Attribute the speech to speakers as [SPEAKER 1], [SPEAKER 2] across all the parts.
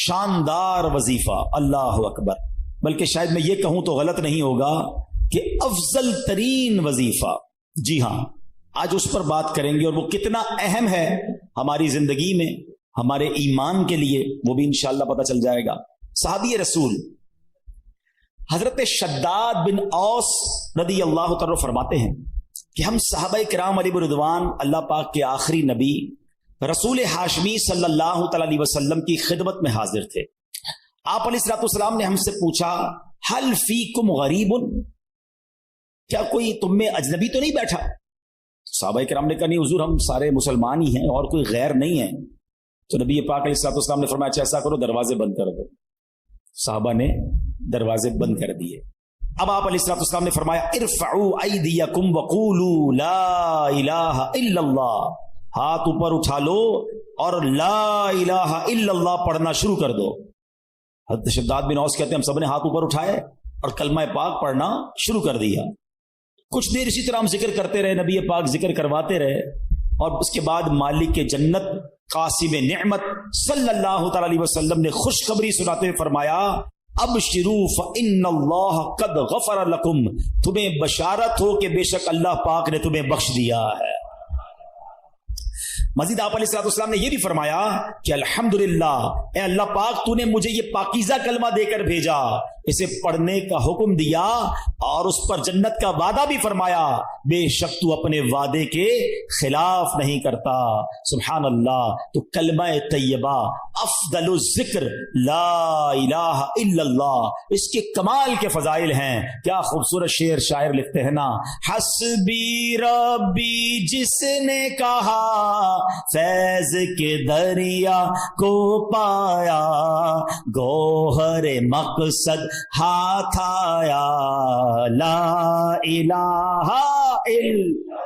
[SPEAKER 1] شاندار وظیفہ، اللہ اکبر، بلکہ شاید میں یہ کہوں تو غلط نہیں ہوگا کہ افضل ترین وظیفہ. جی ہاں، آج اس پر بات کریں گے، اور وہ کتنا اہم ہے ہماری زندگی میں، ہمارے ایمان کے لیے، وہ بھی انشاءاللہ پتہ چل جائے گا. صحابی رسول حضرت شداد بن اوس رضی اللہ تعالی فرماتے ہیں کہ ہم صحابہ کرام علیہ رضوان اللہ پاک کے آخری نبی رسول ہاشمی صلی اللہ تعالی علیہ وسلم کی خدمت میں حاضر تھے. آپ علیہ الصلوۃ والسلام نے ہم سے پوچھا حل فیکم غریب، کیا کوئی تم میں اجنبی تو نہیں بیٹھا؟ صحابہ کرام نے کہا نہیں حضور، ہم سارے مسلمان ہی ہیں اور کوئی غیر نہیں ہے. تو نبی پاک علیہ الصلوۃ والسلام نے فرمایا ایسا کرو، دروازے بند کر دو. صحابہ نے دروازے بند کر دیے. اب آپ علیہ الصلوۃ والسلام نے فرمایا ارفعوا ایدیکم وقولوا لا الہ الا اللہ، ہاتھ اوپر اٹھا لو اور لا الہ الا اللہ پڑھنا شروع کر دو. حضرت شداد بن اوس کہتے ہیں ہم سب نے ہاتھ اوپر اٹھائے اور کلمہ پاک پڑھنا شروع کر دیا. کچھ دیر اسی طرح ہم ذکر کرتے رہے، نبی پاک ذکر کرواتے رہے، اور اس کے بعد مالک کے جنت قاسم نعمت صلی اللہ تعالی علیہ وسلم نے خوشخبری سناتے ہوئے فرمایا ابشروا فإن اللہ قد غفر لکم، تمہیں بشارت ہو کہ بے شک اللہ پاک نے تمہیں بخش دیا ہے. مزید آپ علیہ السلام نے یہ بھی فرمایا کہ الحمدللہ، اے اللہ پاک تو نے مجھے یہ پاکیزہ کلمہ دے کر بھیجا، اسے پڑھنے کا حکم دیا اور اس پر جنت کا وعدہ بھی فرمایا، بے شک تو اپنے وعدے کے خلاف نہیں کرتا. سبحان اللہ. تو کلمہ طیبہ افضل الذکر لا الہ الا اللہ، اس کے کمال کے فضائل ہیں. کیا خوبصورت شعر شاعر لکھتے ہیں نا، حسبی ربی جس نے کہا فیض کے دریا کو پایا، گوہر مقصد ہاتھ آیا، لا الہ الا،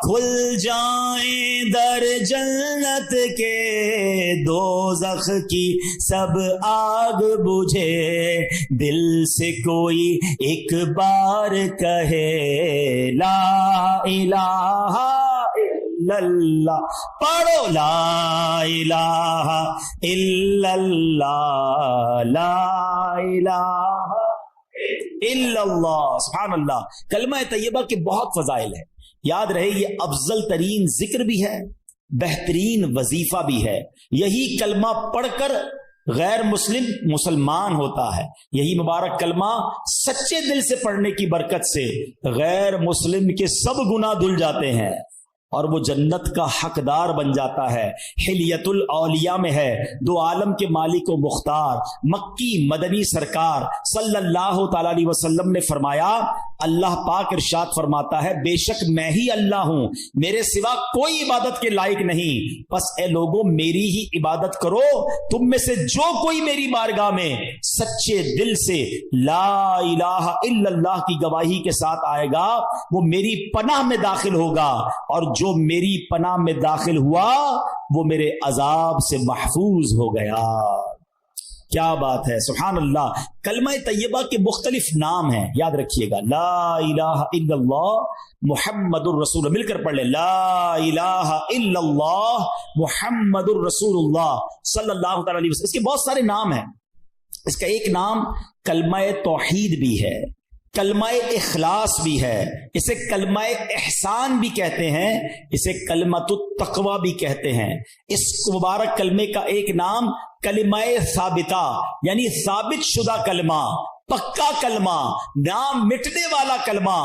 [SPEAKER 1] کھل جائیں در جنت کے دوزخ کی سب آگ بجھے، دل سے کوئی ایک بار کہے لا الہ الا اللہ، پڑھو لا الہ الا اللہ، لا الہ الا اللہ. سبحان اللہ. کلمہ طیبہ کے بہت فضائل ہیں. یاد رہے یہ افضل ترین ذکر بھی ہے، بہترین وظیفہ بھی ہے. یہی کلمہ پڑھ کر غیر مسلم مسلمان ہوتا ہے. یہی مبارک کلمہ سچے دل سے پڑھنے کی برکت سے غیر مسلم کے سب گناہ دھل جاتے ہیں اور وہ جنت کا حقدار بن جاتا ہے. حلیت الاولیاء میں ہے، دو عالم کے مالک و مختار مکی مدنی سرکار صلی اللہ تعالی علیہ وسلم نے فرمایا، اللہ پاک ارشاد فرماتا ہے بے شک میں ہی اللہ ہوں، میرے سوا کوئی عبادت کے لائق نہیں، بس اے لوگوں میری ہی عبادت کرو. تم میں سے جو کوئی میری بارگاہ میں سچے دل سے لا الہ الا اللہ کی گواہی کے ساتھ آئے گا وہ میری پناہ میں داخل ہوگا، اور جو میری پناہ میں داخل ہوا وہ میرے عذاب سے محفوظ ہو گیا. کیا بات ہے، سبحان اللہ. کلمہ طیبہ کے مختلف نام ہیں، یاد رکھیے گا. لا الہ الا اللہ محمد الرسول، مل کر پڑھ لیں، لا الہ الا اللہ محمد الرسول اللہ صلی اللہ تعالی علیہ وسلم. اس کے بہت سارے نام ہیں. اس کا ایک نام کلمہ توحید بھی ہے، کلمہ اخلاص بھی ہے، اسے کلمہ احسان بھی کہتے ہیں، اسے کلمۃ التقوی بھی کہتے ہیں. اس مبارک کلمے کا ایک نام کلمہ ثابتہ یعنی ثابت شدہ کلمہ، پکا کلمہ، نام مٹنے والا کلمہ،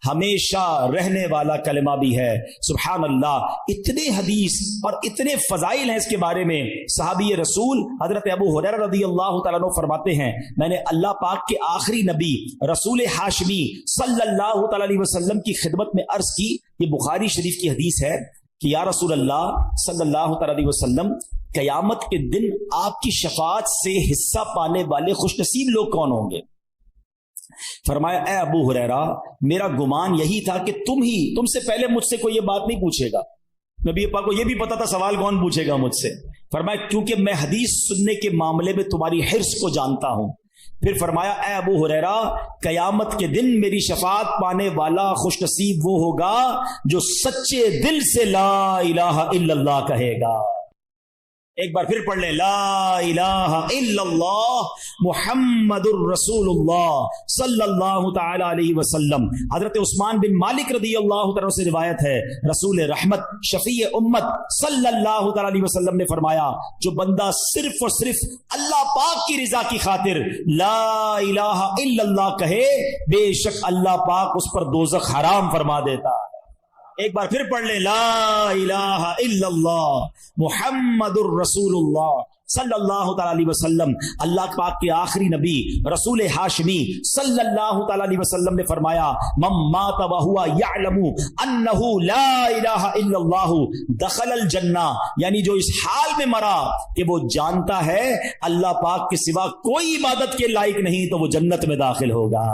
[SPEAKER 1] ہمیشہ رہنے والا کلمہ بھی ہے. سبحان اللہ. اتنے حدیث اور اتنے فضائل ہیں اس کے بارے میں. صحابی رسول حضرت ابو ہریرہ رضی اللہ تعالیٰ عنہ فرماتے ہیں میں نے اللہ پاک کے آخری نبی رسول ہاشمی صلی اللہ تعالیٰ علیہ وسلم کی خدمت میں عرض کی، یہ بخاری شریف کی حدیث ہے کہ یا رسول اللہ صلی اللہ تعالیٰ علیہ وسلم، قیامت کے دن آپ کی شفاعت سے حصہ پانے والے خوش نصیب لوگ کون ہوں گے؟ فرمایا اے ابو ہریرہ میرا گمان یہی تھا کہ تم سے پہلے مجھ سے کوئی یہ بات نہیں پوچھے گا. نبی پاک کو یہ بھی پتا تھا سوال کون پوچھے گا مجھ سے. فرمایا کیونکہ میں حدیث سننے کے معاملے میں تمہاری حرص کو جانتا ہوں. پھر فرمایا اے ابو ہریرہ قیامت کے دن میری شفاعت پانے والا خوش نصیب وہ ہوگا جو سچے دل سے لا الہ الا اللہ کہے گا. ایک بار پھر پڑھ لیں، لا الہ الا اللہ محمدر رسول اللہ صلی اللہ تعالی علیہ وسلم۔ حضرت عثمان بن مالک رضی اللہ تعالی سے روایت ہے، رسول رحمت شفیع امت صلی اللہ تعالی علیہ وسلم نے فرمایا، جو بندہ صرف اور صرف اللہ پاک کی رضا کی خاطر لا الہ الا اللہ کہے، بے شک اللہ پاک اس پر دوزخ حرام فرما دیتا ہے۔ ایک بار پھر پڑھ لیں، لا الہ الا اللہ محمد الرسول اللہ صلی اللہ تعالی علیہ وسلم۔ اللہ پاک کے آخری نبی رسول ہاشمی صلی اللہ تعالی علیہ وسلم نے فرمایا، من مات وہو یعلم انہ لا الہ الا اللہ دخل الجنہ، یعنی جو اس حال میں مرا کہ وہ جانتا ہے اللہ پاک کے سوا کوئی عبادت کے لائق نہیں، تو وہ جنت میں داخل ہوگا۔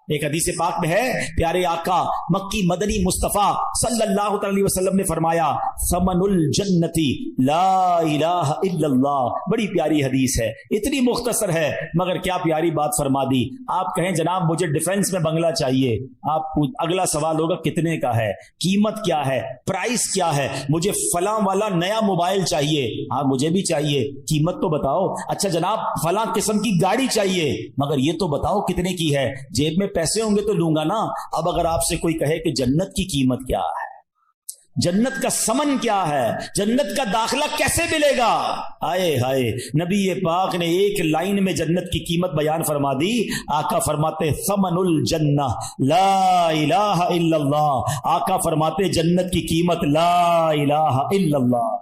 [SPEAKER 1] ایک حدیث پاک میں ہے، پیارے آقا مکی مدنی مصطفیٰ صلی اللہ علیہ وسلم نے فرمایا، ثمن الجنتی لا الہ الا اللہ۔ بڑی پیاری حدیث ہے، اتنی مختصر ہے مگر کیا پیاری بات فرما دی۔ آپ کہیں جناب مجھے ڈیفنس میں بنگلہ چاہیے، آپ اگلا سوال ہوگا کتنے کا ہے، قیمت کیا ہے، پرائس کیا ہے، مجھے فلاں والا نیا موبائل چاہیے، ہاں مجھے بھی چاہیے، قیمت تو بتاؤ۔ اچھا جناب فلاں قسم کی گاڑی چاہیے، مگر یہ تو بتاؤ کتنے کی ہے، جیب میں پیسے ہوں گے تو لوں گا نا۔ اب اگر آپ سے کوئی کہے کہ جنت کی قیمت کیا ہے، جنت کا سمن کیا ہے، جنت کا داخلہ کیسے ملے گا، آئے ہائے، نبی پاک نے ایک لائن میں جنت کی قیمت بیان فرما دی۔ آقا فرماتے ثمن الجنہ لا الہ الا اللہ، آقا فرماتے جنت کی قیمت لا الہ الا اللہ۔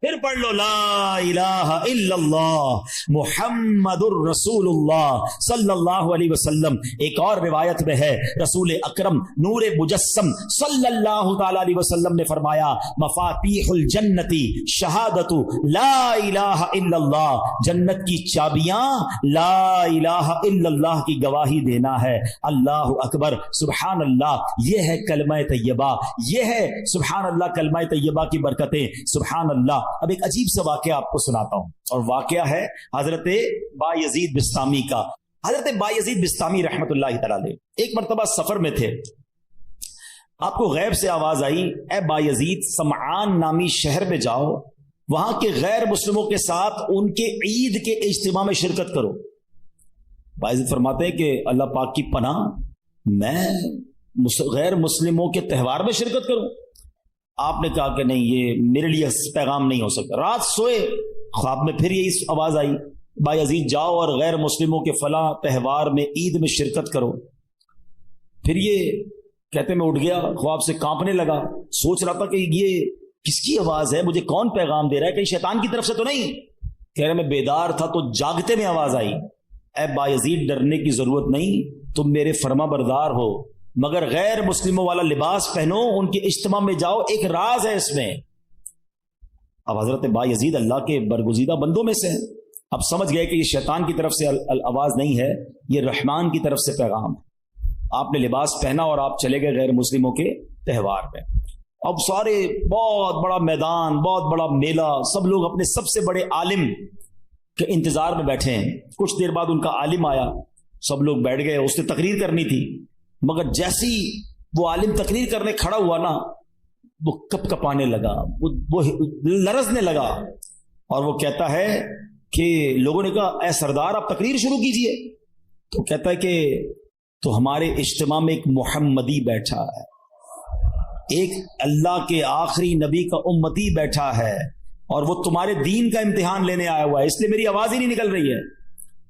[SPEAKER 1] پھر پڑھ لو، لا الہ الا اللہ محمد الرسول اللہ صلی اللہ علیہ وسلم۔ ایک اور روایت میں ہے، رسول اکرم نور مجسم صلی اللہ تعالی علیہ وسلم نے فرمایا، مفاتیح الجنتی شہادت لا الہ الا اللہ، جنت کی چابیاں لا الہ الا اللہ کی گواہی دینا ہے۔ اللہ اکبر، سبحان اللہ، یہ ہے کلمہ طیبہ، یہ ہے سبحان اللہ کلمہ طیبہ کی برکتیں، سبحان اللہ۔ اب ایک عجیب سا واقعہ آپ کو سناتا ہوں، اور واقعہ ہے حضرت بایزید بسطامی کا۔ حضرت بایزید بسطامی رحمت اللہ تعالی علیہ ایک مرتبہ سفر میں تھے، آپ کو غیب سے آواز آئی، اے بایزید سمعان نامی شہر میں جاؤ، وہاں کے غیر مسلموں کے ساتھ ان کے عید کے اجتماع میں شرکت کرو۔ بایزید فرماتے ہیں کہ اللہ پاک کی پناہ، میں غیر مسلموں کے تہوار میں شرکت کروں؟ آپ نے کہا کہ نہیں، یہ میرے لیے پیغام نہیں ہو سکتا۔ رات سوئے، خواب میں پھر یہی آواز آئی، بایزید جاؤ اور غیر مسلموں کے فلاں تہوار میں عید میں شرکت کرو۔ پھر یہ کہتے میں اٹھ گیا، خواب سے کانپنے لگا، سوچ رہا تھا کہ یہ کس کی آواز ہے، مجھے کون پیغام دے رہا ہے، کہیں شیطان کی طرف سے تو نہیں؟ کہہ رہے میں بیدار تھا تو جاگتے میں آواز آئی، اے بایزید ڈرنے کی ضرورت نہیں، تم میرے فرما بردار ہو، مگر غیر مسلموں والا لباس پہنو، ان کے اجتماع میں جاؤ، ایک راز ہے اس میں۔ اب حضرت بایزید اللہ کے برگزیدہ بندوں میں سے اب سمجھ گئے کہ یہ شیطان کی طرف سے آواز نہیں ہے، یہ رحمان کی طرف سے پیغام ہے۔ آپ نے لباس پہنا اور آپ چلے گئے غیر مسلموں کے تہوار میں۔ اب سارے بہت بڑا میدان، بہت بڑا میلہ، سب لوگ اپنے سب سے بڑے عالم کے انتظار میں بیٹھے ہیں۔ کچھ دیر بعد ان کا عالم آیا، سب لوگ بیٹھ گئے، اس نے تقریر کرنی تھی، مگر جیسی وہ عالم تقریر کرنے کھڑا ہوا نا، وہ کپ کپانے لگا، وہ لرزنے لگا، اور وہ کہتا ہے کہ لوگوں نے کہا اے سردار آپ تقریر شروع کیجئے۔ تو کہتا ہے کہ تو ہمارے اجتماع میں ایک محمدی بیٹھا ہے، ایک اللہ کے آخری نبی کا امتی بیٹھا ہے، اور وہ تمہارے دین کا امتحان لینے آیا ہوا ہے، اس لیے میری آواز ہی نہیں نکل رہی ہے۔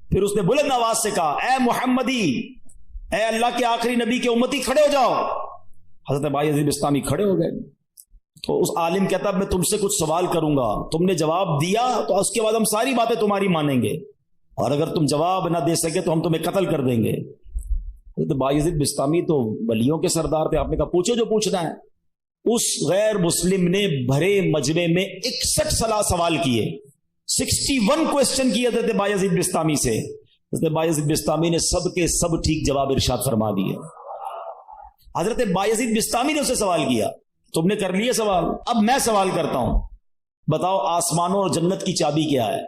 [SPEAKER 1] پھر اس نے بلند آواز سے کہا، اے محمدی، اے اللہ کے آخری نبی کے امتی، کھڑے ہو جاؤ۔ حضرت بایزید بسطامی کھڑے ہو گئے۔ تو اس عالم کہتا میں تم سے کچھ سوال کروں گا، تم نے جواب دیا تو اس کے بعد ہم ساری باتیں تمہاری مانیں گے، اور اگر تم جواب نہ دے سکے تو ہم تمہیں قتل کر دیں گے۔ حضرت بایزید بسطامی تو ولیوں کے سردار تھے، آپ نے کہا پوچھو جو پوچھنا ہے۔ اس غیر مسلم نے بھرے مجمع میں 61 سوال کیے، 61 کوسچن کیے حضرت بایزید بسطامی سے۔ حضرت بایزید بسطامی نے سب کے سب ٹھیک جواب ارشاد فرما دیے۔ حضرت بایزید بسطامی نے اسے سوال کیا، تم نے کر لیے سوال، اب میں سوال کرتا ہوں، بتاؤ آسمانوں اور جنت کی چابی کیا ہے؟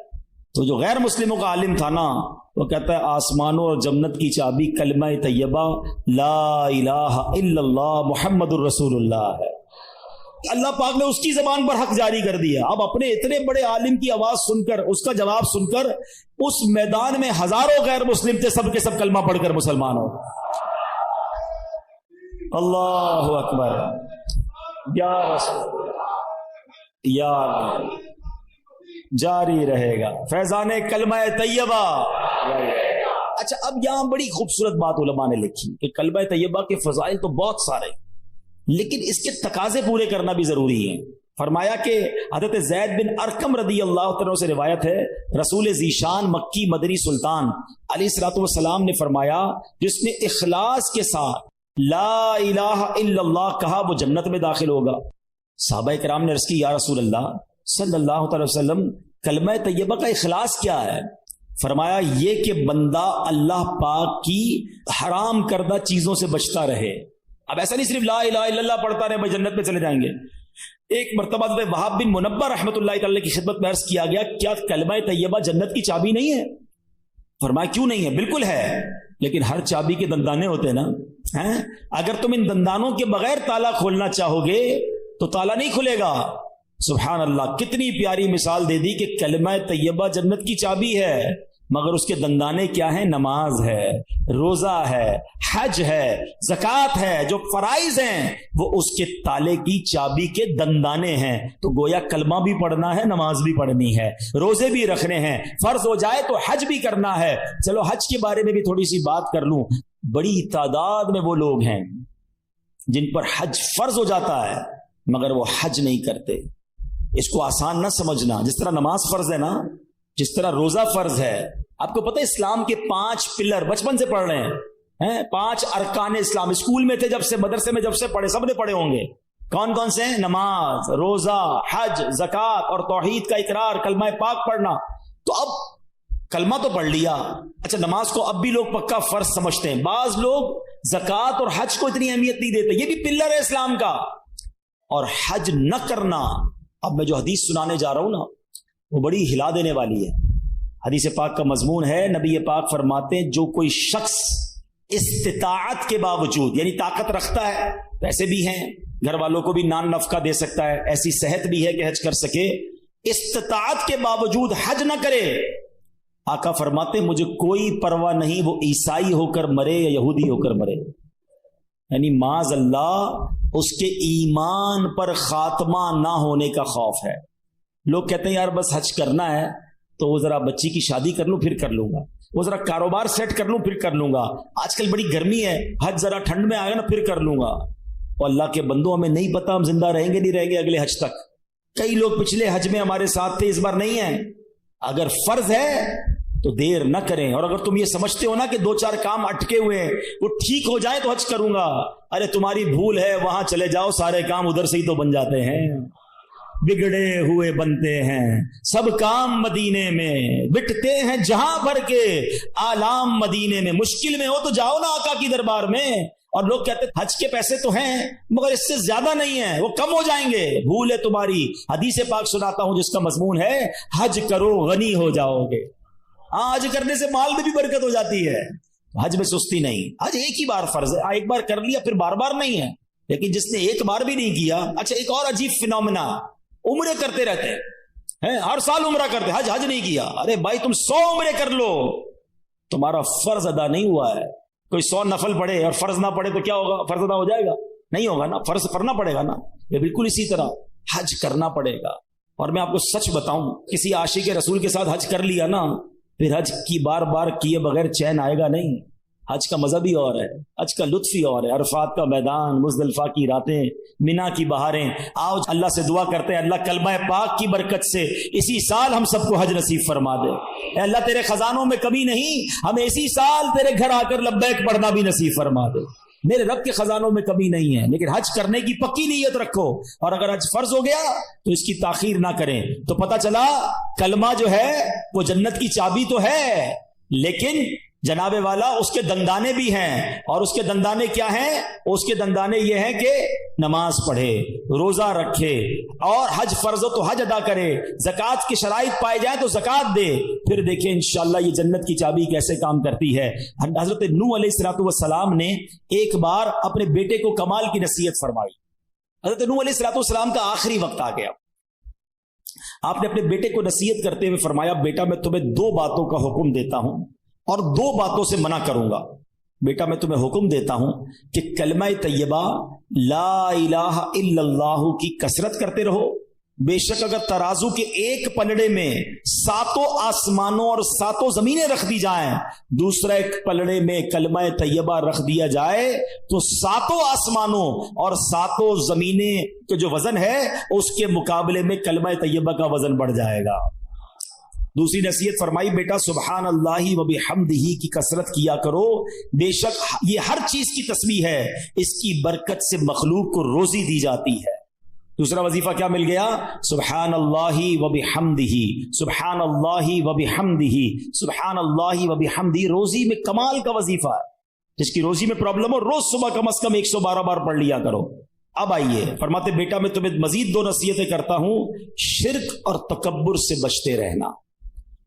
[SPEAKER 1] تو جو غیر مسلموں کا عالم تھا نا، وہ کہتا ہے آسمانوں اور جنت کی چابی کلمہ طیبہ لا الہ الا اللہ محمد الرسول اللہ ہے۔ اللہ پاک نے اس کی زبان پر حق جاری کر دیا. اب اپنے اتنے بڑے عالم کی آواز سن کر، اس کا جواب سن کر، اس میدان میں ہزاروں غیر مسلم تھے، سب کے سب کلمہ پڑھ کر مسلمان ہو. اللہ اکبر یا رسول یا جاری رہے گا فیضان کلمہ طیبہ. اچھا، اب یہاں بڑی خوبصورت بات علماء نے لکھی کہ کلمہ طیبہ کے فضائل تو بہت سارے، لیکن اس کے تقاضے پورے کرنا بھی ضروری ہے. فرمایا کہ حضرت زید بن ارقم رضی اللہ عنہ سے روایت ہے، رسول ذیشان مکی مدنی سلطان علیہ الصلوۃ والسلام نے فرمایا، جس نے اخلاص کے ساتھ لا الہ الا اللہ کہا وہ جنت میں داخل ہوگا. صحابہ کرام نے عرض کی یا رسول اللہ صلی اللہ علیہ وسلم کلمہ طیبہ کا اخلاص کیا ہے؟ فرمایا یہ کہ بندہ اللہ پاک کی حرام کردہ چیزوں سے بچتا رہے. اب ایسا نہیں صرف لا الہ الا اللہ پڑھتا رہے بھائی جنت میں چلے جائیں گے. ایک مرتبہ حضرت وہاب بن منبہ رحمۃ اللہ تعالی کی خدمت میں عرض کیا گیا کیا کلمہ طیبہ جنت کی چابی نہیں ہے؟ فرمایا کیوں نہیں ہے، بالکل ہے، لیکن ہر چابی کے دندانے ہوتے ہیں نا. اگر تم ان دندانوں کے بغیر تالا کھولنا چاہو گے تو تالا نہیں کھلے گا. سبحان اللہ، کتنی پیاری مثال دے دی کہ کلمہ طیبہ جنت کی چابی ہے، مگر اس کے دندانے کیا ہیں؟ نماز ہے، روزہ ہے، حج ہے، زکوٰۃ ہے، جو فرائض ہیں وہ اس کے تالے کی چابی کے دندانے ہیں. تو گویا کلمہ بھی پڑھنا ہے، نماز بھی پڑھنی ہے، روزے بھی رکھنے ہیں، فرض ہو جائے تو حج بھی کرنا ہے. چلو حج کے بارے میں بھی تھوڑی سی بات کر لوں. بڑی تعداد میں وہ لوگ ہیں جن پر حج فرض ہو جاتا ہے مگر وہ حج نہیں کرتے. اس کو آسان نہ سمجھنا. جس طرح نماز فرض ہے نا، جس طرح روزہ فرض ہے. آپ کو پتہ ہے اسلام کے 5 پلر بچپن سے پڑھ رہے ہیں، 5 ارکان اسلام. اسکول میں تھے جب سے، مدرسے میں جب سے پڑھے، سب نے پڑھے ہوں گے. کون کون سے ہیں؟ نماز، روزہ، حج، زکوٰۃ اور توحید کا اقرار، کلمہ پاک پڑھنا. تو اب کلمہ تو پڑھ لیا. اچھا، نماز کو اب بھی لوگ پکا فرض سمجھتے ہیں. بعض لوگ زکوٰۃ اور حج کو اتنی اہمیت نہیں دیتے، یہ بھی پلر ہے اسلام کا. اور حج نہ کرنا، اب میں جو حدیث سنانے جا رہا ہوں نا وہ بڑی ہلا دینے والی ہے. حدیث پاک کا مضمون ہے، نبی پاک فرماتے ہیں جو کوئی شخص استطاعت کے باوجود، یعنی طاقت رکھتا ہے، پیسے بھی ہیں، گھر والوں کو بھی نان نفقہ دے سکتا ہے، ایسی صحت بھی ہے کہ حج کر سکے، استطاعت کے باوجود حج نہ کرے، آقا فرماتے مجھے کوئی پرواہ نہیں وہ عیسائی ہو کر مرے یا یہودی ہو کر مرے. یعنی معاذ اللہ اس کے ایمان پر خاتمہ نہ ہونے کا خوف ہے. لوگ کہتے ہیں یار بس حج کرنا ہے تو وہ ذرا بچی کی شادی کر لوں پھر کر لوں گا، وہ ذرا کاروبار سیٹ کر لوں پھر کر لوں گا، آج کل بڑی گرمی ہے، حج ذرا ٹھنڈ میں آئے گا نا پھر کر لوں گا. اور اللہ کے بندوں ہمیں نہیں پتا ہم زندہ رہیں گے نہیں رہیں گے اگلے حج تک. کئی لوگ پچھلے حج میں ہمارے ساتھ تھے، اس بار نہیں ہیں. اگر فرض ہے تو دیر نہ کریں. اور اگر تم یہ سمجھتے ہو نا کہ 2-4 کام اٹکے ہوئے ہیں وہ ٹھیک ہو جائیں تو حج کروں گا، ارے تمہاری بھول ہے، وہاں چلے جاؤ، سارے کام ادھر سے ہی تو بن جاتے ہیں. بگڑے ہوئے بنتے ہیں سب کام مدینے میں، بٹتے ہیں جہاں بھر کے آلام مدینے میں. مشکل میں ہو تو جاؤ نا آقا کی دربار میں. اور لوگ کہتے ہیں حج کے پیسے تو ہیں مگر اس سے زیادہ نہیں ہیں، وہ کم ہو جائیں گے. بھول ہے تمہاری. حدیث پاک سناتا ہوں جس کا مضمون ہے حج کرو غنی ہو جاؤ گے. حج کرنے سے مال میں بھی برکت ہو جاتی ہے. حج میں سستی نہیں. حج ایک ہی بار فرض ہے، ایک بار کر لیا پھر بار بار نہیں ہے. لیکن جس نے ایک بار بھی نہیں کیا، اچھا ایک اور عجیب فینومینا، عمرے کرتے رہتے ہیں، ہر سال عمرہ کرتے، حج نہیں کیا. ارے بھائی تم 100 عمرے کر لو، تمہارا فرض ادا نہیں ہوا ہے. کوئی 100 نفل پڑھے اور فرض نہ پڑھے تو کیا ہوگا؟ فرض ادا ہو جائے گا؟ نہیں ہوگا نا. فرض پڑھنا پڑے گا نا. یہ بالکل اسی طرح حج کرنا پڑے گا. اور میں آپ کو سچ بتاؤں، کسی عاشق رسول کے ساتھ حج کر لیا نا پھر حج کی بار بار کیے بغیر چین آئے گا نہیں. حج کا مزہ بھی اور ہے، حج کا لطف ہی اور ہے. عرفات کا میدان، مزدلفہ کی راتیں، مینا کی بہاریں. آؤ اللہ سے دعا کرتے ہیں اللہ کلمہ پاک کی برکت سے اسی سال ہم سب کو حج نصیب فرما دے. اے اللہ تیرے خزانوں میں کمی نہیں، ہمیں اسی سال تیرے گھر آ کر لبیک پڑھنا بھی نصیب فرما دے. میرے رب کے خزانوں میں کمی نہیں ہے، لیکن حج کرنے کی پکی نیت رکھو. اور اگر حج فرض ہو گیا تو اس کی تاخیر نہ کریں. تو پتہ چلا کلمہ جو ہے وہ جنت کی چابی تو ہے، لیکن جناب والا اس کے دندانے بھی ہیں. اور اس کے دندانے کیا ہیں؟ اس کے دندانے یہ ہیں کہ نماز پڑھے، روزہ رکھے، اور حج فرض ہو تو حج ادا کرے، زکوٰۃ کی شرائط پائے جائیں تو زکوٰۃ دے. پھر دیکھیں انشاءاللہ یہ جنت کی چابی کیسے کام کرتی ہے. حضرت نوح علیہ السلام نے ایک بار اپنے بیٹے کو کمال کی نصیحت فرمائی. حضرت نوح علیہ السلام کا آخری وقت آ گیا. آپ نے اپنے بیٹے کو نصیحت کرتے ہوئے فرمایا بیٹا میں تمہیں 2 باتوں کا حکم دیتا ہوں اور 2 باتوں سے منع کروں گا. بیٹا میں تمہیں حکم دیتا ہوں کہ کلمہ طیبہ لا الہ الا اللہ کی کثرت کرتے رہو. بے شک اگر ترازو کے ایک پلڑے میں 7 آسمانوں اور 7 زمینیں رکھ دی جائیں, دوسرا ایک پلڑے میں کلمہ طیبہ رکھ دیا جائے تو 7 آسمانوں اور 7 زمینیں کا جو وزن ہے اس کے مقابلے میں کلمہ طیبہ کا وزن بڑھ جائے گا. دوسری نصیحت فرمائی بیٹا سبحان اللہ و بحمدہ کی کثرت کیا کرو. بے شک یہ ہر چیز کی تسبیح ہے, اس کی برکت سے مخلوق کو روزی دی جاتی ہے. دوسرا وظیفہ کیا مل گیا؟ سبحان اللہ و بحمدہ, سبحان اللہ و بحمدہ, سبحان اللہ و بحمدہ. روزی میں کمال کا وظیفہ ہے. جس کی روزی میں پرابلم ہو روز صبح کم از کم 112 بار پڑھ لیا کرو. اب آئیے فرماتے بیٹا میں تمہیں مزید 2 نصیحتیں کرتا ہوں. شرک اور تکبر سے بچتے رہنا.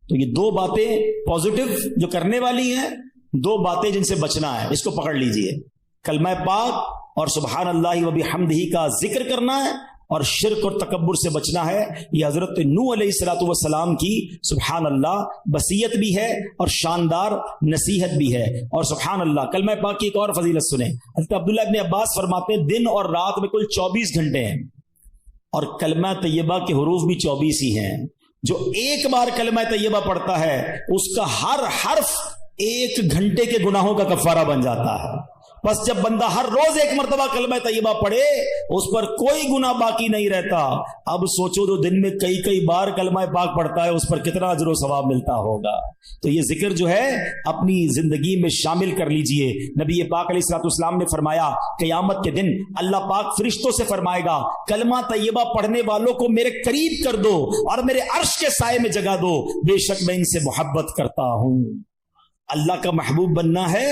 [SPEAKER 1] تو یہ 2 باتیں پازیٹو جو کرنے والی ہیں, 2 باتیں جن سے بچنا ہے, اس کو پکڑ لیجئے. کلمہ پاک اور سبحان اللہ و بحمدہ کا ذکر کرنا ہے اور شرک اور تکبر سے بچنا ہے. یہ حضرت نوح علیہ السلام کی سبحان اللہ وصیت بھی ہے اور شاندار نصیحت بھی ہے. اور سبحان اللہ کلمہ پاک کی ایک اور فضیلت سنیں. حضرت عبداللہ ابن عباس فرماتے ہیں دن اور رات میں کل 24 گھنٹے ہیں اور کلمہ طیبہ کے حروف بھی 24 ہی ہیں. جو ایک بار کلمہ طیبہ پڑھتا ہے اس کا ہر حرف 1 گھنٹے کے گناہوں کا کفارہ بن جاتا ہے. بس جب بندہ ہر روز 1 مرتبہ کلمہ طیبہ پڑھے اس پر کوئی گناہ باقی نہیں رہتا. اب سوچو جو دن میں کئی بار کلمہ پاک پڑھتا ہے اس پر کتنا اجر و ثواب ملتا ہوگا. تو یہ ذکر جو ہے اپنی زندگی میں شامل کر لیجئے. نبی پاک علیہ السلام نے فرمایا قیامت کے دن اللہ پاک فرشتوں سے فرمائے گا کلمہ طیبہ پڑھنے والوں کو میرے قریب کر دو اور میرے عرش کے سائے میں جگہ دو, بے شک میں ان سے محبت کرتا ہوں. اللہ کا محبوب بننا ہے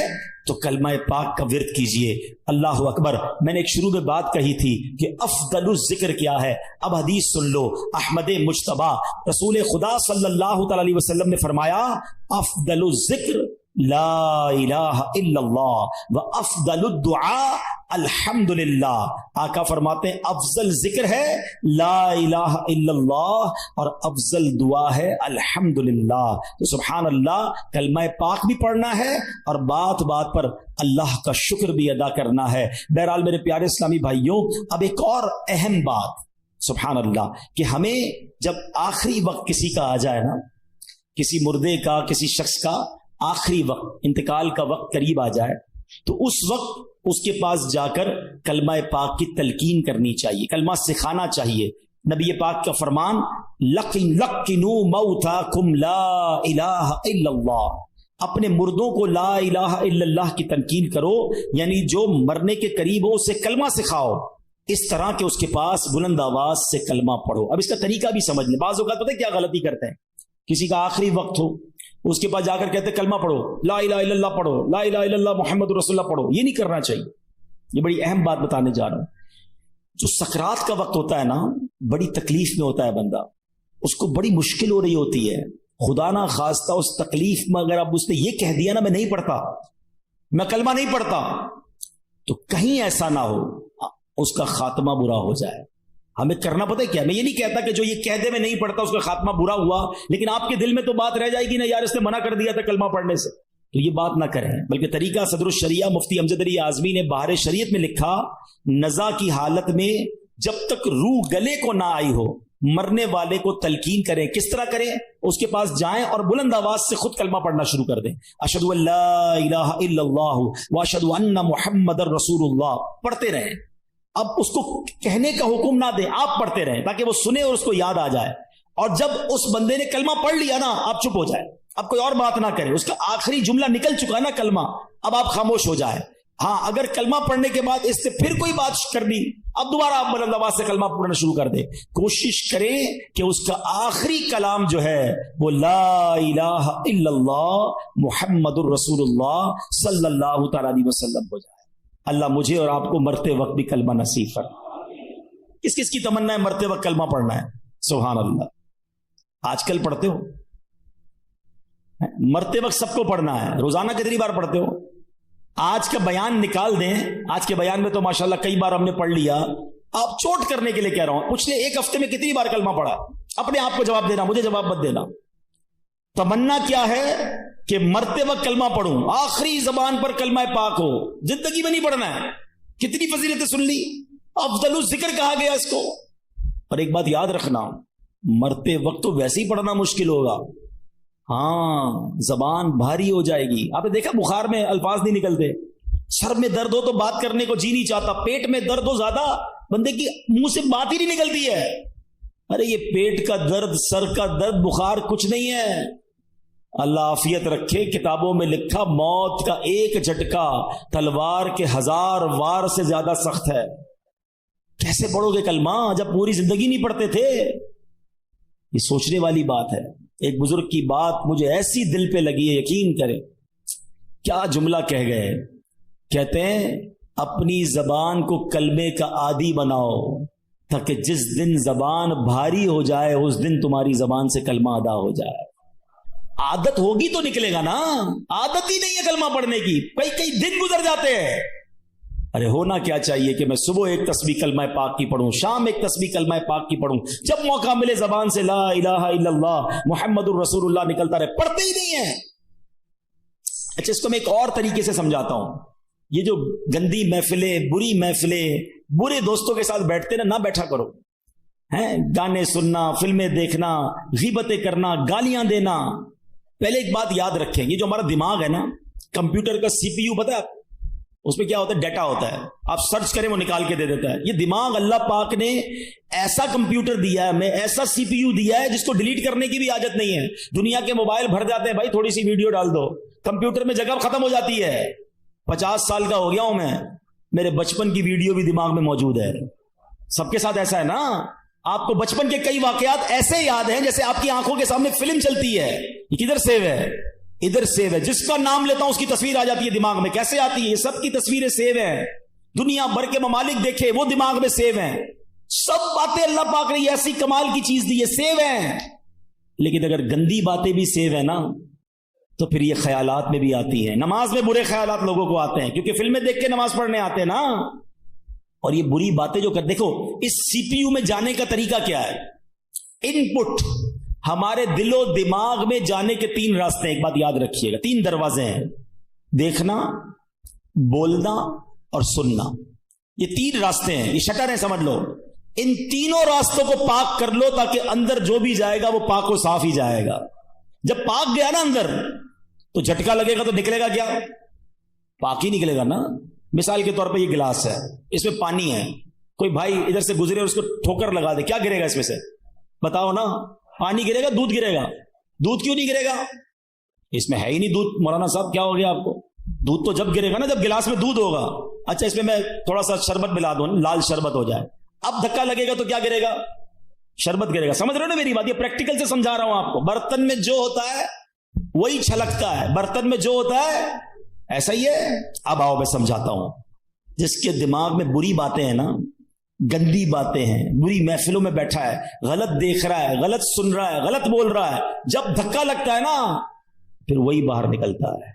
[SPEAKER 1] تو کلمہ پاک کا ورد کیجئے. اللہ اکبر. میں نے ایک شروع میں بات کہی تھی کہ افضل الذکر کیا ہے. اب حدیث سن لو. احمد مجتبی رسول خدا صلی اللہ تعالی علیہ وسلم نے فرمایا افضل الذکر لا الہ الا اللہ و افضل الدعاء الحمدللہ. آقا فرماتے ہیں افضل ذکر ہے لا الہ الا اللہ اور افضل دعا ہے الحمدللہ. تو سبحان اللہ کلمہ پاک بھی پڑھنا ہے اور بات بات پر اللہ کا شکر بھی ادا کرنا ہے. بہرحال میرے پیارے اسلامی بھائیوں, اب ایک اور اہم بات سبحان اللہ کہ ہمیں جب آخری وقت کسی کا آ جائے نا, کسی مردے کا, کسی شخص کا آخری وقت, انتقال کا وقت قریب آ جائے تو اس وقت اس کے پاس جا کر کلمہ پاک کی تلقین کرنی چاہیے, کلمہ سکھانا چاہیے. نبی پاک کا فرمان لقنوا موتاکم لا الہ الا اللہ, اپنے مردوں کو لا الہ الا اللہ کی تلقین کرو, یعنی جو مرنے کے قریب ہو اسے کلمہ سکھاؤ اس طرح کہ اس کے پاس بلند آواز سے کلمہ پڑھو. اب اس کا طریقہ بھی سمجھ لیں. بعض اوقات پتہ ہے کیا غلطی کرتے ہیں, کسی کا آخری وقت ہو اس کے پاس جا کر کہتے کلمہ پڑھو, لا الہ الا اللہ پڑھو, لا الہ الا اللہ محمد رسول اللہ پڑھو. یہ نہیں کرنا چاہیے. یہ بڑی اہم بات بتانے جا رہا ہوں. جو سکرات کا وقت ہوتا ہے نا, بڑی تکلیف میں ہوتا ہے بندہ, اس کو بڑی مشکل ہو رہی ہوتی ہے. خدا نہ خواستہ اس تکلیف میں اگر اب اس نے یہ کہہ دیا نا میں نہیں پڑھتا, میں کلمہ نہیں پڑھتا, تو کہیں ایسا نہ ہو اس کا خاتمہ برا ہو جائے. ہمیں کرنا پتہ ہے کیا, میں یہ نہیں کہتا کہ جو یہ کہہ دے میں نہیں پڑھتا اس کا خاتمہ برا ہوا, لیکن آپ کے دل میں تو بات رہ جائے گی نا یار اس نے منع کر دیا تھا کلمہ پڑھنے سے. تو یہ بات نہ کریں, بلکہ طریقہ صدر الشریعہ مفتی امجد علی اعظمی نے بہار شریعت میں لکھا نزا کی حالت میں جب تک روح گلے کو نہ آئی ہو مرنے والے کو تلقین کریں. کس طرح کریں؟ اس کے پاس جائیں اور بلند آواز سے خود کلمہ پڑھنا شروع کر دیں. اشہدو ان لا الہ الا اللہ واشہدو ان محمد رسول اللہ پڑھتے رہیں. اب اس کو کہنے کا حکم نہ دیں, آپ پڑھتے رہیں تاکہ وہ سنے اور اس کو یاد آ جائے. اور جب اس بندے نے کلمہ پڑھ لیا نا آپ چپ ہو جائے, اب کوئی اور بات نہ کریں. اس کا آخری جملہ نکل چکا ہے نا کلمہ, اب آپ خاموش ہو جائے. ہاں اگر کلمہ پڑھنے کے بعد اس سے پھر کوئی بات کر دی اب دوبارہ آپ بلند آواز سے کلمہ پڑھنا شروع کر دیں. کوشش کریں کہ اس کا آخری کلام جو ہے وہ لا الہ الا اللہ محمد الرسول اللہ صلی اللہ تعالی علیہ وسلم ہو جائے. اللہ مجھے اور آپ کو مرتے وقت بھی کلمہ نصیب فرمائے. کس کس کی تمنا ہے مرتے وقت کلمہ پڑھنا ہے؟ سبحان اللہ. آج کل پڑھتے ہو؟ مرتے وقت سب کو پڑھنا ہے. روزانہ کتنی بار پڑھتے ہو؟ آج کا بیان نکال دیں, آج کے بیان میں تو ماشاءاللہ کئی بار ہم نے پڑھ لیا, آپ چوٹ کرنے کے لیے کہہ رہا ہوں. پوچھ لیں ایک ہفتے میں کتنی بار کلمہ پڑھا؟ اپنے آپ کو جواب دینا, مجھے جواب مت دینا. تمنا کیا ہے کہ مرتے وقت کلمہ پڑھوں, آخری زبان پر کلمہ پاک ہو, زندگی میں نہیں پڑھنا ہے. کتنی فضیلتیں سن لی, افضل الذکر کہا گیا اس کو. اور ایک بات یاد رکھنا, مرتے وقت تو ویسے ہی پڑھنا مشکل ہوگا. ہاں, زبان بھاری ہو جائے گی. آپ نے دیکھا بخار میں الفاظ نہیں نکلتے, سر میں درد ہو تو بات کرنے کو جی نہیں چاہتا, پیٹ میں درد ہو زیادہ بندے کی منہ سے بات ہی نہیں نکلتی ہے. ارے یہ پیٹ کا درد, سر کا درد, بخار کچھ نہیں ہے. اللہ عافیت رکھے. کتابوں میں لکھا موت کا ایک جھٹکا تلوار کے 1000 وار سے زیادہ سخت ہے. کیسے پڑھو گے کلمہ جب پوری زندگی نہیں پڑھتے تھے؟ یہ سوچنے والی بات ہے. ایک بزرگ کی بات مجھے ایسی دل پہ لگی ہے, یقین کریں. کیا جملہ کہہ گئے, کہتے ہیں اپنی زبان کو کلمے کا عادی بناؤ تاکہ جس دن زبان بھاری ہو جائے اس دن تمہاری زبان سے کلمہ ادا ہو جائے. عادت ہوگی تو نکلے گا نا, عادت ہی نہیں ہے کلمہ پڑھنے کی, کئی دن گزر جاتے ہیں. ارے ہونا کیا چاہیے کہ میں صبح ایک تسبیح کلمہ پاک کی پڑھوں, شام ایک تسبیح کلمہ پاک کی پڑھوں, جب موقع ملے زبان سے لا الہ الا اللہ محمد الرسول اللہ نکلتا رہے. پڑھتے ہی نہیں ہیں. اچھا, اس کو میں ایک اور طریقے سے سمجھاتا ہوں. یہ جو گندی محفلیں, بری محفلیں, برے دوستوں کے ساتھ بیٹھتے نہ بیٹھا کرو. ہیں, گانے سننا, فلمیں دیکھنا, غیبتیں کرنا, گالیاں دینا. پہلے ایک بات یاد رکھیں, یہ جو ہمارا دماغ ہے نا, کمپیوٹر کا سی پی یو پتہ ہے اس میں کیا ہوتا ہے؟ ڈیٹا ہوتا ہے, آپ سرچ کریں وہ نکال کے دے دیتا ہے. یہ دماغ اللہ پاک نے ایسا کمپیوٹر دیا ہے, ہمیں ایسا سی پی یو دیا ہے جس کو ڈیلیٹ کرنے کی بھی حاجت نہیں ہے. دنیا کے موبائل بھر جاتے ہیں, بھائی تھوڑی سی ویڈیو ڈال دو, کمپیوٹر میں جگہ ختم ہو جاتی ہے. 50 سال کا ہو گیا ہوں میں, میرے بچپن کی ویڈیو بھی دماغ میں موجود ہے. سب کے ساتھ ایسا ہے نا, آپ کو بچپن کے کئی واقعات ایسے یاد ہیں جیسے آپ کی آنکھوں کے سامنے فلم چلتی ہے. یہ کدھر سیو ہے؟ ادھر سیو ہے. جس کا نام لیتا ہوں اس کی تصویر آ جاتی ہے دماغ میں. کیسے آتی ہے؟ یہ سب کی تصویریں سیو ہیں. دنیا بھر کے ممالک دیکھے, وہ دماغ میں سیو ہیں. سب باتیں اللہ پاک نے ایسی کمال کی چیز دی ہے, سیو ہیں. لیکن اگر گندی باتیں بھی سیو ہیں نا تو پھر یہ خیالات میں بھی آتی ہیں. نماز میں برے خیالات لوگوں کو آتے ہیں کیونکہ فلمیں دیکھ کے نماز پڑھنے آتے ہیں نا. اور یہ بری باتیں جو دیکھو, اس سی پی یو میں جانے کا طریقہ کیا ہے؟ ان پٹ ہمارے دل و دماغ میں جانے کے 3 راستے ہیں. ایک بات یاد رکھیے گا, 3 دروازے ہیں: دیکھنا, بولنا اور سننا. یہ 3 راستے ہیں, یہ شٹر ہیں سمجھ لو. ان تینوں راستوں کو پاک کر لو تاکہ اندر جو بھی جائے گا وہ پاک و صاف ہی جائے گا. جب پاک گیا نا اندر تو جھٹکا لگے گا تو نکلے گا کیا؟ پاک ہی نکلے گا نا. مثال کے طور پہ یہ گلاس ہے, اس میں پانی ہے, کوئی بھائی ادھر سے گزرے اور اس کو ٹھوکر لگا دے, کیا گرے گا اس میں سے؟ بتاؤ نا. پانی گرے گا, دودھ گرے گا. دودھ کیوں نہیں گرے گا؟ اس میں ہے ہی نہیں دودھ. مولانا صاحب کیا ہو گیا آپ کو؟ دودھ تو جب گرے گا نا جب گلاس میں دودھ ہوگا. اچھا, اس میں میں تھوڑا سا شربت ملا دوں, لال شربت ہو جائے, اب دھکا لگے گا تو کیا گرے گا؟ شربت گرے گا. سمجھ رہے ہو نا میری بات؟ یہ پریکٹیکل سے سمجھا رہا ہوں آپ کو. برتن میں جو ہوتا ہے وہی چھلکتا ہے, برتن میں جو ہوتا ہے ایسا ہی ہے. اب آؤ میں سمجھاتا ہوں. جس کے دماغ میں بری باتیں ہیں نا, گندی باتیں ہیں, بری محفلوں میں بیٹھا ہے, غلط دیکھ رہا ہے, غلط سن رہا ہے, غلط بول رہا ہے, جب دھکا لگتا ہے نا پھر وہی باہر نکلتا ہے.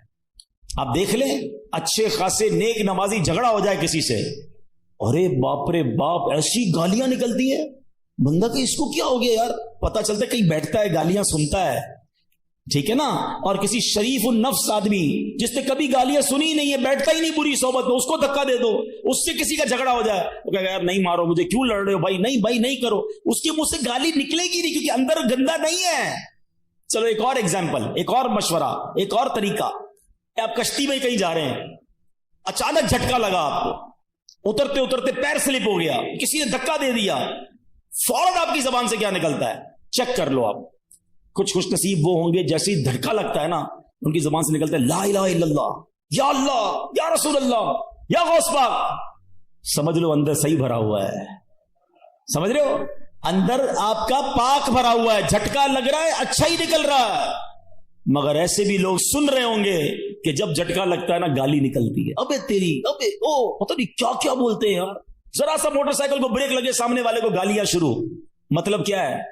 [SPEAKER 1] آپ دیکھ لیں, اچھے خاصے نیک نمازی جھگڑا ہو جائے کسی سے, ارے باپ رے باپ, ایسی گالیاں نکلتی ہیں, بندہ کہ اس کو کیا ہو گیا یار. پتا چلتا ہے کہیں بیٹھتا ہے گالیاں سنتا ہے, ٹھیک ہے نا. اور کسی شریف النفس آدمی جس نے کبھی گالیاں سنی نہیں ہے, بیٹھتا ہی نہیں بری صحبت میں, اس کو دھکا دے دو, اس سے کسی کا جھگڑا ہو جائے, وہ کہے گا یار نہیں مارو مجھے, کیوں لڑ رہے ہو بھائی, نہیں بھائی نہیں کرو. اس کے منہ سے گالی نکلے گی نہیں کیونکہ اندر گندا نہیں ہے. چلو ایک اور ایگزامپل, ایک اور مشورہ, ایک اور طریقہ. آپ کشتی میں کہیں جا رہے ہیں, اچانک جھٹکا لگا آپ کو, اترتے اترتے پیر سلپ ہو گیا, کسی نے دھکا دے دیا, فوراً آپ کی زبان سے کیا نکلتا ہے؟ چیک کر لو آپ. کچھ خوش نصیب وہ ہوں گے جیسے ہی دھڑکا لگتا ہے نا ان کی زبان سے نکلتا ہے لا الہ الا اللہ, یا اللہ, یا رسول اللہ, یا غوث پاک. سمجھ لو اندر صحیح بھرا ہوا ہے. سمجھ رہے ہو؟ اندر آپ کا پاک بھرا ہوا ہے, جھٹکا لگ رہا ہے, اچھا ہی نکل رہا ہے. مگر ایسے بھی لوگ سن رہے ہوں گے کہ جب جھٹکا لگتا ہے نا گالی نکلتی ہے, ابے تیری, ابے او, پتہ نہیں کیا کیا بولتے ہیں یار. ذرا سا موٹر سائیکل کو بریک لگے, سامنے والے کو گالیاں شروع. مطلب کیا ہے؟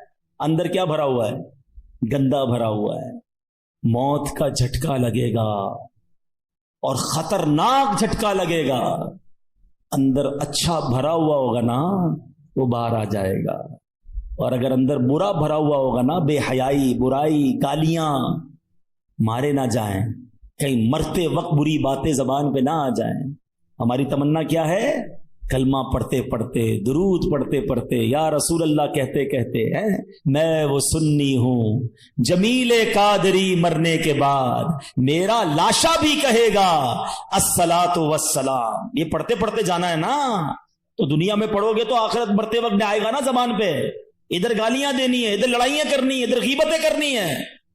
[SPEAKER 1] اندر کیا بھرا ہوا ہے؟ گندا بھرا ہوا ہے. موت کا جھٹکا لگے گا اور خطرناک جھٹکا لگے گا. اندر اچھا بھرا ہوا ہوگا نا وہ باہر آ جائے گا، اور اگر اندر برا بھرا ہوا ہوگا نا، بے حیائی، برائی، گالیاں، مارے نہ جائیں، کہیں مرتے وقت بری باتیں زبان پہ نہ آ جائیں۔ ہماری تمنا کیا ہے؟ کلمہ پڑھتے پڑھتے، درود پڑھتے پڑھتے، یا رسول اللہ کہتے کہتے ہیں میں وہ سنی ہوں جمیل قادری مرنے کے بعد میرا لاشا بھی کہے گا الصلاۃ والسلام۔ یہ پڑھتے پڑھتے جانا ہے نا، تو دنیا میں پڑھو گے تو آخرت مرتے وقت میں آئے گا نا زبان پہ، ادھر گالیاں دینی ہے، ادھر لڑائیاں کرنی ہے، ادھر غیبتیں کرنی ہے،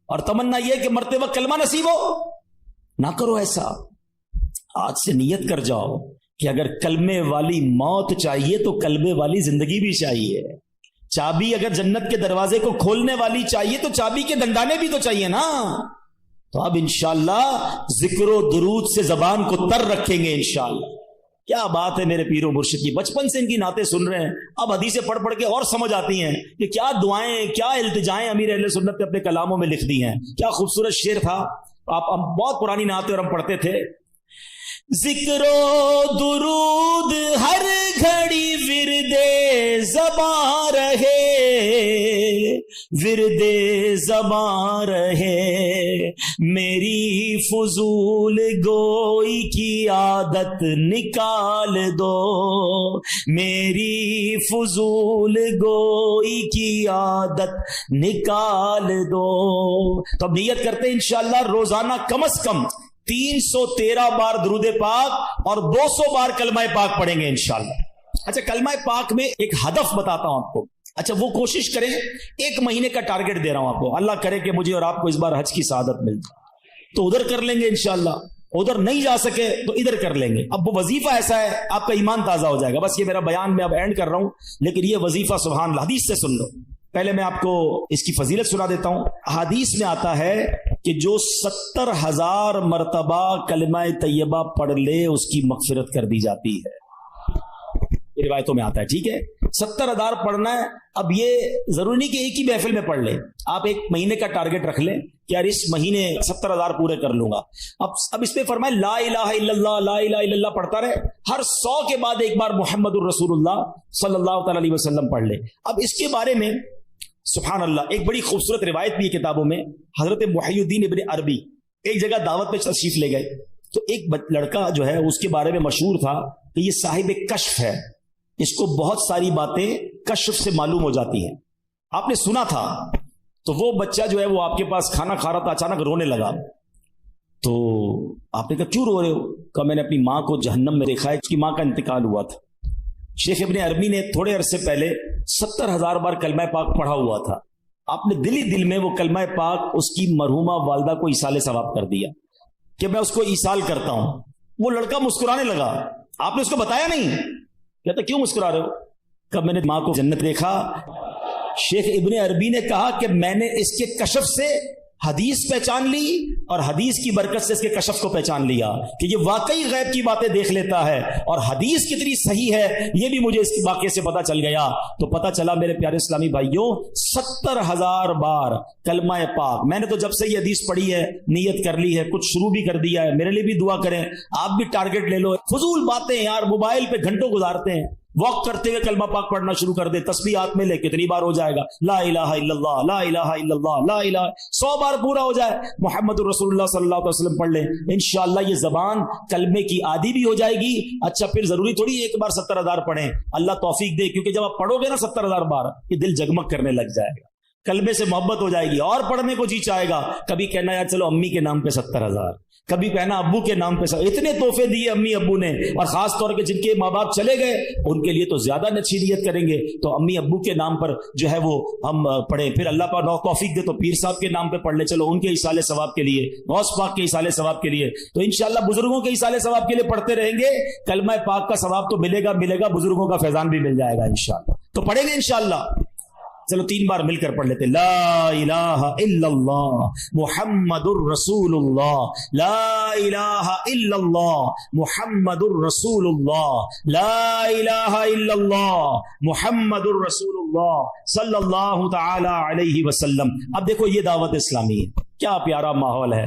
[SPEAKER 1] اور تمنا یہ کہ مرتے وقت کلمہ نصیب ہو۔ نہ کرو ایسا، آج سے نیت کر جاؤ کہ اگر کلمے والی موت چاہیے تو کلمے والی زندگی بھی چاہیے۔ چابی اگر جنت کے دروازے کو کھولنے والی چاہیے تو چابی کے دندانے بھی تو چاہیے نا۔ تو اب انشاءاللہ ذکر و درود سے زبان کو تر رکھیں گے انشاءاللہ۔ کیا بات ہے میرے پیر و مرشد کی، بچپن سے ان کی نعتیں سن رہے ہیں، اب حدیثیں پڑھ پڑھ کے اور سمجھ آتی ہیں کہ کیا دعائیں، کیا التجائیں امیر اہل سنت نے اپنے کلاموں میں لکھ دی ہیں۔ کیا خوبصورت شعر تھا، ہم بہت پرانی نعتیں اور ہم پڑھتے تھے۔ ذکر و درود ہر گھڑی ورد زباں رہے، ورد زباں رہے، میری فضول گوئی کی عادت نکال دو، میری فضول گوئی کی عادت نکال دو۔ تو اب نیت کرتے ہیں انشاءاللہ روزانہ کم از کم 313 بار درود پاک اور 200 بار کلمہ پاک پڑھیں گے انشاءاللہ۔ اچھا، کلمہ پاک میں ایک ہدف بتاتا ہوں آپ کو۔ اچھا، وہ کوشش کریں، 1 مہینے کا ٹارگٹ دے رہا ہوں آپ کو، اللہ کرے کہ مجھے اور آپ کو اس بار حج کی سعادت مل جائے تو ادھر کر لیں گے انشاءاللہ، ادھر نہیں جا سکے تو ادھر کر لیں گے۔ اب وہ وظیفہ ایسا ہے آپ کا ایمان تازہ ہو جائے گا۔ بس یہ میرا بیان میں اب اینڈ کر رہا ہوں، لیکن یہ وظیفہ سبحان اللہ حدیث سے سن لو۔ پہلے میں آپ کو اس کی فضیلت سنا دیتا ہوں۔ حدیث میں آتا ہے کہ جو 70,000 مرتبہ کلمہ طیبہ پڑھ لے اس کی مغفرت کر دی جاتی ہے، یہ روایتوں میں آتا ہے، ٹھیک ہے۔ 70,000 پڑھنا ہے۔ اب یہ ضروری نہیں کہ ایک ہی محفل میں پڑھ لیں، آپ 1 مہینے کا ٹارگٹ رکھ لیں کہ یار اس مہینے 70,000 پورے کر لوں گا۔ اب اس پہ فرمائے لا الہ الا اللہ، لا الہ الا اللہ پڑھتا رہے، ہر 100 کے بعد ایک بار محمد الرسول اللہ صلی اللہ تعالی علیہ وسلم پڑھ لے۔ اب اس کے بارے میں سبحان اللہ ایک بڑی خوبصورت روایت بھی ہے کتابوں میں۔ حضرت محی الدین ابن عربی ایک جگہ دعوت پہ تشریف لے گئے، تو ایک لڑکا جو ہے اس کے بارے میں مشہور تھا کہ یہ صاحب کشف ہے، اس کو بہت ساری باتیں کشف سے معلوم ہو جاتی ہیں، آپ نے سنا تھا۔ تو وہ بچہ جو ہے وہ آپ کے پاس کھانا کھا رہا تھا، اچانک رونے لگا۔ تو آپ نے کہا کیوں رو رہے ہو؟ کہا میں نے اپنی ماں کو جہنم میں دیکھا ہے، اس کی ماں کا انتقال ہوا تھا۔ شیخ ابن عربی نے تھوڑے عرصے پہلے 70,000 بار کلمہ پاک پڑھا ہوا تھا، آپ نے دل ہی دل میں وہ کلمہ پاک اس کی مرحومہ والدہ کو ایصال ثواب کر دیا کہ میں اس کو ایصال کرتا ہوں۔ وہ لڑکا مسکرانے لگا، آپ نے اس کو بتایا نہیں؟ کہتا کیوں مسکرا رہے ہو؟ کہ میں نے ماں کو جنت دیکھا۔ شیخ ابن عربی نے کہا کہ میں نے اس کے کشف سے حدیث پہچان لی اور حدیث کی برکت سے اس کے کشف کو پہچان لیا کہ یہ واقعی غیب کی باتیں دیکھ لیتا ہے، اور حدیث کتنی صحیح ہے یہ بھی مجھے اس کے واقعے سے پتا چل گیا۔ تو پتا چلا میرے پیارے اسلامی بھائیوں، 70,000 بار کلمہ پاک میں نے تو جب سے یہ حدیث پڑھی ہے نیت کر لی ہے، کچھ شروع بھی کر دیا ہے۔ میرے لیے بھی دعا کریں، آپ بھی ٹارگٹ لے لو۔ فضول باتیں یار، موبائل پہ گھنٹوں گزارتے ہیں، واک کرتے ہوئے کلمہ پاک پڑھنا شروع کر دے، تسبیح ہاتھ میں لے، کتنی بار ہو جائے گا؟ لا الہ الا اللہ، لا الہ الا اللہ، لا الہ، 100 بار پورا ہو جائے، محمد الرسول اللہ صلی اللہ علیہ وسلم پڑھ لیں، انشاءاللہ یہ زبان کلمے کی عادی بھی ہو جائے گی۔ اچھا، پھر ضروری تھوڑی ایک بار 70,000 پڑھیں، اللہ توفیق دے، کیونکہ جب آپ پڑھو گے نا 70,000 بار، یہ دل جگمگ کرنے لگ جائے گا، کلمے سے محبت ہو جائے گی اور پڑھنے کو جی چاہے گا۔ کبھی کہنا یار چلو امی کے نام پہ 70,000، کبھی کہنا ابو کے نام پہ 70,000۔ اتنے تحفے دیے امی ابو نے، اور خاص طور پہ جن کے ماں باپ چلے گئے ان کے لیے تو زیادہ اچھی نیت کریں گے۔ تو امی ابو کے نام پر جو ہے وہ ہم پڑھیں، پھر اللہ پاک توفیق دے تو پیر صاحب کے نام پہ پڑھ لیں، چلو ان کے ایصال ثواب کے لیے، غوث پاک کے ایصال ثواب کے لیے، تو انشاءاللہ بزرگوں کے ایصال ثواب کے لیے پڑھتے رہیں گے۔ کلمہ پاک کا ثواب تو ملے گا، بزرگوں کا فیضان بھی مل جائے گا انشاءاللہ۔ تو پڑھیں گے انشاءاللہ۔ چلو 3 بار مل کر پڑھ لیتے، لا الہ الا اللہ محمد الرسول اللہ، لا الہ الا اللہ محمد الرسول اللہ، لا الہ الا اللہ محمد الرسول اللہ۔ اللہ صلی اللہ تعالی علیہ وسلم. اب دیکھو یہ دعوت اسلامی ہے, کیا پیارا ماحول ہے,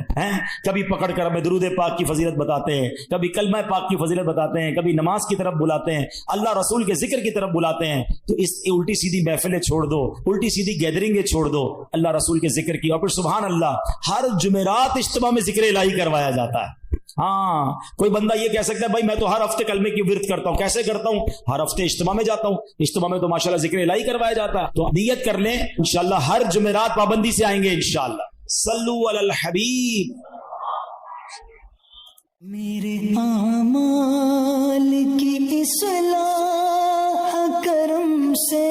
[SPEAKER 1] کبھی پکڑ کر ہمیں درود پاک کی فضیلت بتاتے ہیں, کبھی کلمہ پاک کی فضیلت بتاتے ہیں, کبھی نماز کی طرف بلاتے ہیں, اللہ رسول کے ذکر کی طرف بلاتے ہیں. تو اس الٹی سیدھی محفلیں چھوڑ دو, الٹی سیدھی گیدرنگیں چھوڑ دو, اللہ رسول کے ذکر کی. اور پھر سبحان اللہ ہر جمعرات اجتماع میں ذکر الہی کروایا جاتا ہے. ہاں کوئی بندہ یہ کہہ سکتا ہے بھائی میں تو ہر ہفتے کلمے کی ورد کرتا ہوں. کیسے کرتا ہوں؟ ہر ہفتے اجتماع میں جاتا ہوں, اجتماع میں تو ماشاءاللہ ذکر الہی کروایا جاتا ہے. تو نیت کر لیں انشاءاللہ ہر جمعرات پابندی سے آئیں گے انشاءاللہ. صلو علی الحبیب.
[SPEAKER 2] میرے اعمال کی اصلاح کرم سے